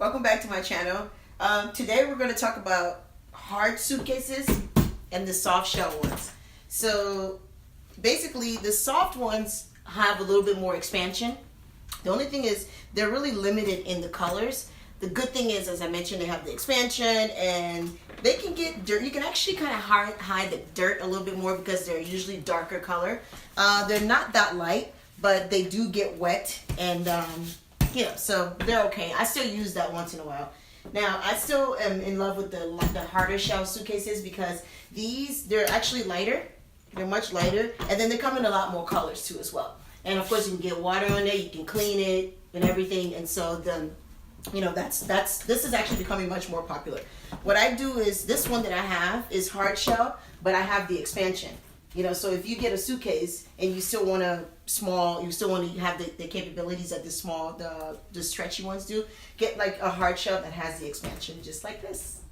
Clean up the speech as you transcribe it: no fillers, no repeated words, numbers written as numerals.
Welcome back to my channel. Today we're going to talk about hard suitcases and the soft shell ones. So basically the soft ones have a little bit more expansion. The only thing is they're really limited in the colors. The good thing is, as I mentioned, they have the expansion and they can get dirt. You can actually kind of hide the dirt a little bit more because they're usually darker color. They're not that light, but they do get wet and yeah, so they're okay. I still use that once in a while. Now, I still am in love with the harder shell suitcases because they're actually lighter. They're much lighter, and then they come in a lot more colors too as well. And of course, you can get water on there, you can clean it and everything. And so then, this is actually becoming much more popular. What I do is, this one that I have is hard shell, but I have the expansion. So if you get a suitcase and you still want you still want to have the capabilities that the stretchy ones do, get like a hard shell that has the expansion, just like this.